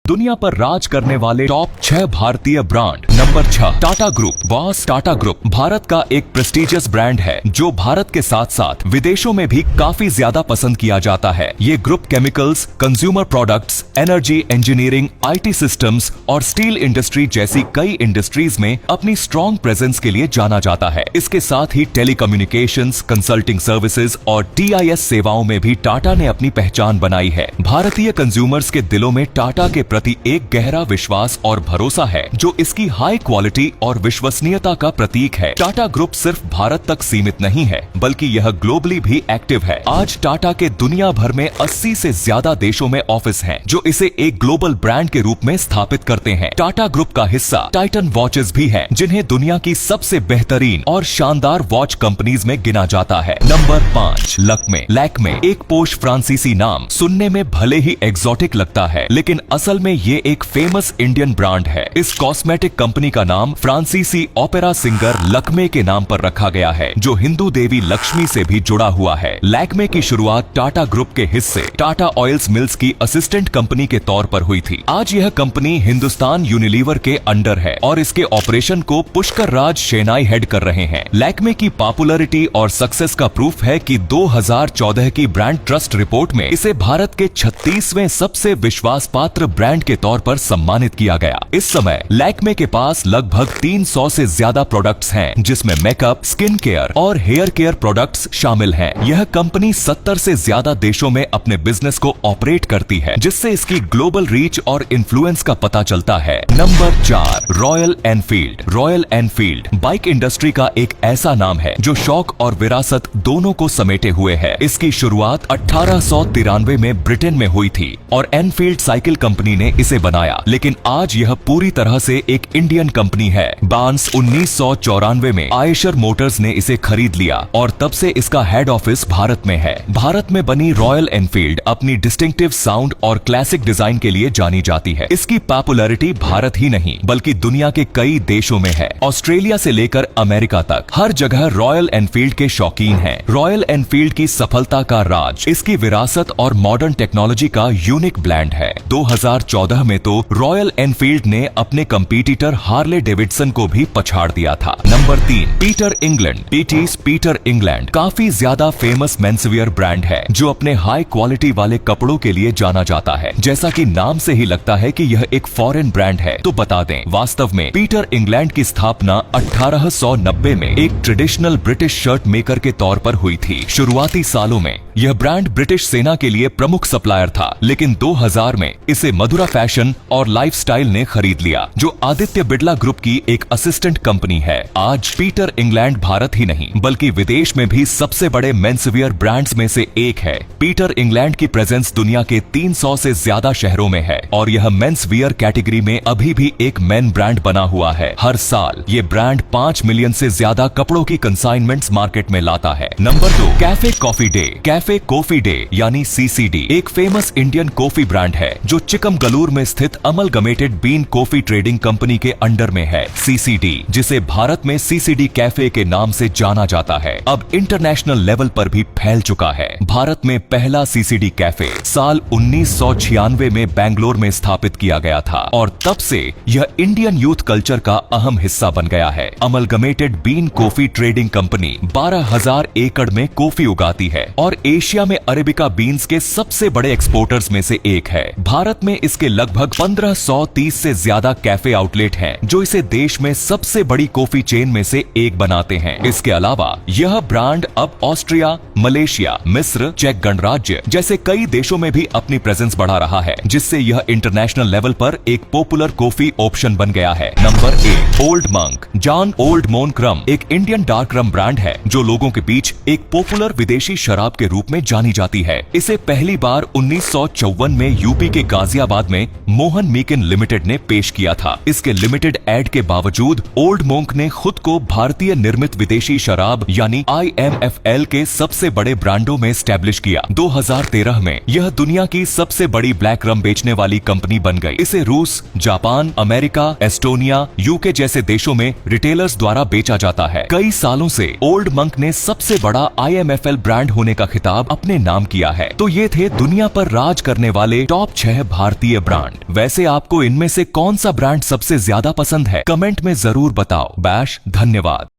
दुनिया पर राज करने वाले टॉप 6 भारतीय brand. Number 6, Tata group. Boss Tata group Bharat का एक प्रेस्टिजियस ब्रांड है जो भारत के साथ साथ विदेशों में भी काफी ज्यादा पसंद किया जाता है। ये group chemicals, consumer products, energy, engineering, IT systems और स्टील इंडस्ट्री जैसी कई इंडस्ट्रीज में अपनी स्ट्रॉन्ग प्रेजेंस के लिए जाना जाता है। इसके साथ ही टेलीकम्युनिकेशंस, कंसल्टिंग सर्विसेज और टीआईएस सेवाओं में भी टाटा ने अपनी पहचान बनाई है। भारतीय कंज्यूमर्स के दिलों में टाटा के प्रति एक गहरा विश्वास और भरोसा है जो इसकी हाई क्वालिटी और विश्वसनीयता का प्रतीक है। टाटा ग्रुप सिर्फ भारत तक सीमित नहीं है बल्कि यह ग्लोबली भी एक्टिव है। आज टाटा के दुनिया भर में 80 से ज्यादा देशों में ऑफिस हैं जो इसे एक ग्लोबल ब्रांड के रूप में स्थापित करते हैं। टाटा ग्रुप का हिस्सा टाइटन वॉचेस भी है जिन्हें दुनिया की सबसे बेहतरीन और शानदार वॉच कंपनीज में गिना जाता है। नंबर 5, लैक्मे। एक पोश फ्रांसीसी नाम सुनने में भले ही एग्जॉटिक लगता है लेकिन असल में ये एक फेमस इंडियन ब्रांड है। इस कॉस्मेटिक कंपनी का नाम फ्रांसीसी ओपेरा सिंगर लक्मे के नाम पर रखा गया है जो हिंदू देवी लक्ष्मी से भी जुड़ा हुआ है। लैक्मे की शुरुआत टाटा ग्रुप के हिस्से टाटा ऑयल्स मिल्स की असिस्टेंट कंपनी के तौर पर हुई थी। आज यह कंपनी हिंदुस्तान यूनिलीवर के अंडर है और इसके ऑपरेशन को पुष्कर राज शेनाई हेड कर रहे हैं। लैक्मे की पॉपुलैरिटी और सक्सेस का प्रूफ है कि 2014 की ब्रांड ट्रस्ट रिपोर्ट में इसे भारत के 36वें सबसे विश्वास पात्र ब्रांड के तौर पर सम्मानित किया गया। इस समय लैक्मे के पास लगभग 300 से ज्यादा प्रोडक्ट्स हैं जिसमें मेकअप, स्किन केयर और हेयर केयर प्रोडक्ट्स शामिल हैं। यह कंपनी 70 से ज्यादा देशों में अपने बिजनेस को ऑपरेट करती है जिससे इसकी ग्लोबल रीच और इन्फ्लुएंस का पता चलता है। Number 4, royal Enfield bike industry का एक ऐसा नाम है जो शौक और विरासत दोनों को समेटे हुए है। इसकी शुरुआत 1893 में ब्रिटेन में हुई थी और एनफील्ड साइकिल कंपनी ने इसे बनाया, लेकिन आज यह पूरी तरह से एक इंडियन कंपनी है। बांस 1994 में आयशर मोटर्स ने इसे खरीद लिया और तब से इसका हेड ऑफिस भारत में है। भारत में बनी रॉयल एनफील्ड अपनी डिस्टिंक्टिव साउंड और क्लासिक डिजाइन के लिए जानी जाती है। इसकी पॉपुलैरिटी भारत ही नहीं बल्कि दुनिया के कई देशों में है। ऑस्ट्रेलिया से लेकर अमेरिका तक हर जगह रॉयल एनफील्ड के शौकीन हैं। रॉयल एनफील्ड की सफलता का राज इसकी विरासत और मॉडर्न टेक्नोलॉजी का यूनिक ब्लेंड है। 2014 में तो रॉयल एनफील्ड ने अपने कंपीटिटर हार्ले डेविडसन को भी पछाड़ दिया था। नंबर 3, पीटर इंग्लैंड काफी ज्यादा फेमस मेंसवियर ब्रांड है जो अपने हाई क्वालिटी वाले कपड़ों के लिए जाना जाता है। जैसा कि नाम से ही लगता है कि यह एक फॉरेन ब्रांड है तो बता दें, वास्तव में पीटर इंग्लैंड की स्थापना 1890 में एक ट्रेडिशनल ब्रिटिश शर्ट मेकर के तौर पर हुई थी। शुरुआती सालों में यह ब्रांड ब्रिटिश सेना के लिए प्रमुख सप्लायर था लेकिन 2000 में इसे मधुरा फैशन और लाइफस्टाइल ने खरीद लिया जो आदित्य बिड़ला ग्रुप की एक असिस्टेंट कंपनी है। आज पीटर इंग्लैंड भारत ही नहीं बल्कि विदेश में भी सबसे बड़े मेंसवियर ब्रांड्स में से एक है। पीटर इंग्लैंड की प्रेजेंस दुनिया के 300 से ज्यादा शहरों में है और यह मेंसवियर कैटेगरी में अभी भी एक मेन ब्रांड बना हुआ है। हर साल ये ब्रांड 5 मिलियन से ज्यादा कपड़ों की कंसाइनमेंट्स मार्केट में लाता है। नंबर 2, कैफे कॉफी डे यानी सीसीडी एक फेमस इंडियन कॉफी ब्रांड है जो चिकमगलूर में स्थित Amalgamated Bean Coffee Trading Company के अंडर में है। सीसीडी जिसे भारत में सीसीडी कैफे के नाम से जाना जाता है अब इंटरनेशनल लेवल पर भी फैल चुका है। भारत में पहला सीसीडी कैफे साल 1996 में बेंगलोर में स्थापित किया गया था और तब से यह इंडियन यूथ कल्चर का अहम हिस्सा बन गया है। Amalgamated Bean Coffee Trading Company 12,000 एकड़ में कॉफी उगाती है और एशिया में अरेबिका बीन्स के सबसे बड़े एक्सपोर्टर्स में से एक है। भारत में इसके लगभग 1530 से ज्यादा कैफे आउटलेट हैं जो इसे देश में सबसे बड़ी कॉफी चेन में से एक बनाते हैं। इसके अलावा यह ब्रांड अब ऑस्ट्रिया, मलेशिया, मिस्र, चेक गणराज्य जैसे कई देशों में भी अपनी प्रेजेंस बढ़ा रहा है जिससे यह इंटरनेशनल लेवल पर एक पॉपुलर कॉफी ऑप्शन बन गया है। Number 8, Old Monk. जॉन ओल्ड मोंक रम एक इंडियन डार्क रम ब्रांड है जो लोगों के बीच एक पॉपुलर विदेशी शराब के रूप में जानी जाती है। इसे पहली बार 1954 में यूपी के गाजियाबाद में मोहन मीकिन लिमिटेड ने पेश किया था। इसके लिमिटेड एड के बावजूद ओल्ड मोंक ने खुद को भारतीय निर्मित विदेशी शराब यानी IMFL के सबसे बड़े ब्रांडों में स्टैब्लिश किया। 2013 में यह दुनिया की सबसे बड़ी ब्लैक रम बेचने वाली कंपनी बन गई। इसे रूस, जापान, अमेरिका, एस्टोनिया, यूके जैसे देशों में रिटेलर्स द्वारा बेचा जाता है। कई सालों से ओल्ड मंक ने सबसे बड़ा IMFL ब्रांड होने का खिताब खिताब अपने नाम किया है। तो ये थे दुनिया पर राज करने वाले टॉप 6 भारतीय ब्रांड। वैसे आपको इनमें से कौन सा ब्रांड सबसे ज्यादा पसंद है? कमेंट में जरूर बताओ। बैश, धन्यवाद।